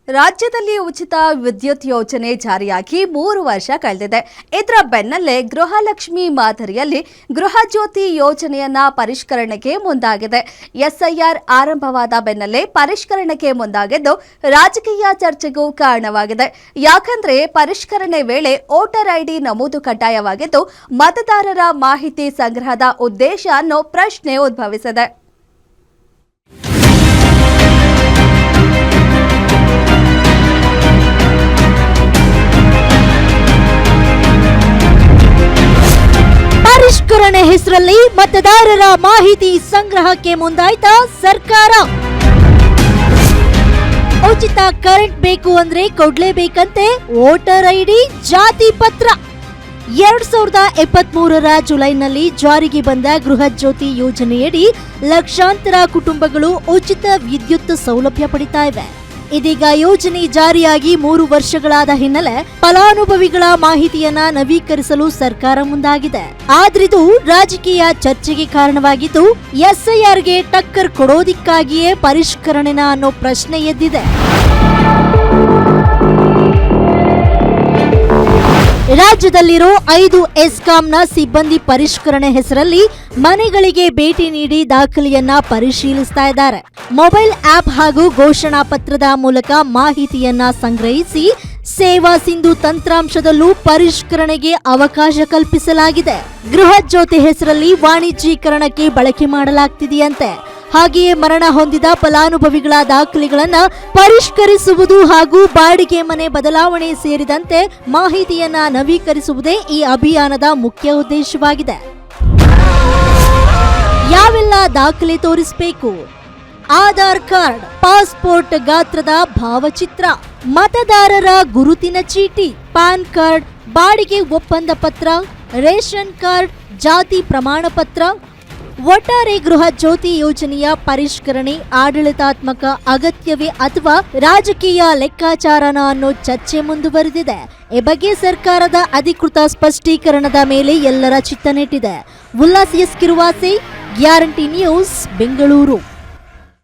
ರಾಜ್ಯದಲ್ಲಿ ಉಚಿತ ವಿದ್ಯುತ್ ಯೋಜನೆ ಜಾರಿಯಾಗಿ 3 ವರ್ಷ ಕಳೆದಿದೆ. ಇದರ ಬೆನ್ನಲ್ಲೇ ಗೃಹಲಕ್ಷ್ಮಿ ಮಾದರಿಯಲ್ಲಿ ಗೃಹಜ್ಯೋತಿ ಯೋಜನೆಯನ್ನ ಪರಿಷ್ಕರಣೆಗೆ ಮುಂದಾಗಿದೆ. ಎಸ್ಐಆರ್ ಆರಂಭವಾದ ಬೆನ್ನಲ್ಲೇ ಪರಿಷ್ಕರಣೆಗೆ ಮುಂದಾಗಿದ್ದು ರಾಜಕೀಯ ಚರ್ಚೆಗೂ ಕಾರಣವಾಗಿದೆ. ಯಾಕಂದ್ರೆ ಪರಿಷ್ಕರಣೆ ವೇಳೆ ವೋಟರ್ ಐಡಿ ನಮೂದು ಕಡ್ಡಾಯವಾಗಿದ್ದು ಮತದಾರರ ಮಾಹಿತಿ ಸಂಗ್ರಹದ ಉದ್ದೇಶ ಅನ್ನೋ ಪ್ರಶ್ನೆ ಉದ್ಭವಿಸಿದೆ. ಪರಿಷ್ಕರಣೆ ಹೆಸರಲ್ಲಿ ಮತದಾರರ ಮಾಹಿತಿ ಸಂಗ್ರಹಕ್ಕೆ ಮುಂದಾಯ್ತ ಸರ್ಕಾರ. ಉಚಿತ ಕರೆಂಟ್ ಬೇಕು ಅಂದ್ರೆ ಕೊಡ್ಲೇಬೇಕಂತೆ ವೋಟರ್ ಐಡಿ, ಜಾತಿ ಪತ್ರ. 2023ರ ಜುಲೈನಲ್ಲಿ ಜಾರಿಗೆ ಬಂದ ಗೃಹಜ್ಯೋತಿ ಯೋಜನೆಯಡಿ ಲಕ್ಷಾಂತರ ಕುಟುಂಬಗಳು ಉಚಿತ ವಿದ್ಯುತ್ ಸೌಲಭ್ಯ ಪಡಿತಾ ಇವೆ. ಇದೀಗ ಯೋಜನೆ ಜಾರಿಯಾಗಿ 3 ವರ್ಷಗಳಾದ ಹಿನ್ನೆಲೆ ಫಲಾನುಭವಿಗಳ ಮಾಹಿತಿಯನ್ನ ನವೀಕರಿಸಲು ಸರ್ಕಾರ ಮುಂದಾಗಿದೆ. ಆದ್ರಿದು ರಾಜಕೀಯ ಚರ್ಚೆಗೆ ಕಾರಣವಾಗಿದ್ದು ಎಸ್ಐಆರ್ಗೆ ಟಕ್ಕರ್ ಕೊಡೋದಿಕ್ಕಾಗಿಯೇ ಪರಿಷ್ಕರಣೆನ ಅನ್ನೋ ಪ್ರಶ್ನೆ ಎದ್ದಿದೆ. ರಾಜ್ಯದಲ್ಲಿರೋ 5 ಎಸ್ಕಾಂನ ಸಿಬ್ಬಂದಿ ಪರಿಷ್ಕರಣೆ ಹೆಸರಲ್ಲಿ ಮನೆಗಳಿಗೆ ಭೇಟಿ ನೀಡಿ ದಾಖಲೆಯನ್ನ ಪರಿಶೀಲಿಸ್ತಾ ಇದ್ದಾರೆ. ಮೊಬೈಲ್ ಆಪ್ ಹಾಗೂ ಘೋಷಣಾ ಪತ್ರದ ಮೂಲಕ ಮಾಹಿತಿಯನ್ನ ಸಂಗ್ರಹಿಸಿ ಸೇವಾ ಸಿಂಧು ತಂತ್ರಾಂಶದಲ್ಲೂ ಪರಿಷ್ಕರಣೆಗೆ ಅವಕಾಶ ಕಲ್ಪಿಸಲಾಗಿದೆ. ಗೃಹಜ್ಯೋತಿ ಹೆಸರಲ್ಲಿ ವಾಣಿಜ್ಯೀಕರಣಕ್ಕೆ ಬಳಕೆ ಮಾಡಲಾಗ್ತಿದೆಯಂತೆ. ಹಾಗೆಯೇ ಮರಣ ಹೊಂದಿದ ಫಲಾನುಭವಿಗಳ ದಾಖಲೆಗಳನ್ನ ಪರಿಷ್ಕರಿಸುವುದು ಹಾಗೂ ಬಾಡಿಗೆ ಮನೆ ಬದಲಾವಣೆ ಸೇರಿದಂತೆ ಮಾಹಿತಿಯನ್ನ ನವೀಕರಿಸುವುದೇ ಈ ಅಭಿಯಾನದ ಮುಖ್ಯ ಉದ್ದೇಶವಾಗಿದೆ. ಯಾವೆಲ್ಲ ದಾಖಲೆ ತೋರಿಸಬೇಕು? ಆಧಾರ್ ಕಾರ್ಡ್, ಪಾಸ್ಪೋರ್ಟ್ ಗಾತ್ರದ ಭಾವಚಿತ್ರ, ಮತದಾರರ ಗುರುತಿನ ಚೀಟಿ, ಪಾನ್ ಕಾರ್ಡ್, ಬಾಡಿಗೆ ಒಪ್ಪಂದ ಪತ್ರ, ರೇಷನ್ ಕಾರ್ಡ್, ಜಾತಿ ಪ್ರಮಾಣ ಪತ್ರ. ಒಟ್ಟಾರೆ ಗೃಹ ಜ್ಯೋತಿ ಯೋಜನೆಯ ಪರಿಷ್ಕರಣೆ ಆಡಳಿತಾತ್ಮಕ ಅಗತ್ಯವೇ ಅಥವಾ ರಾಜಕೀಯ ಲೆಕ್ಕಾಚಾರನ ಅನ್ನೋ ಚರ್ಚೆ ಮುಂದುವರೆದಿದೆ. ಈ ಬಗ್ಗೆ ಸರ್ಕಾರದ ಅಧಿಕೃತ ಸ್ಪಷ್ಟೀಕರಣದ ಮೇಲೆ ಎಲ್ಲರ ಚಿತ್ತ ನೆಟ್ಟಿದೆ. Ullas S Kiruvase, guarantee news, Bengaluru.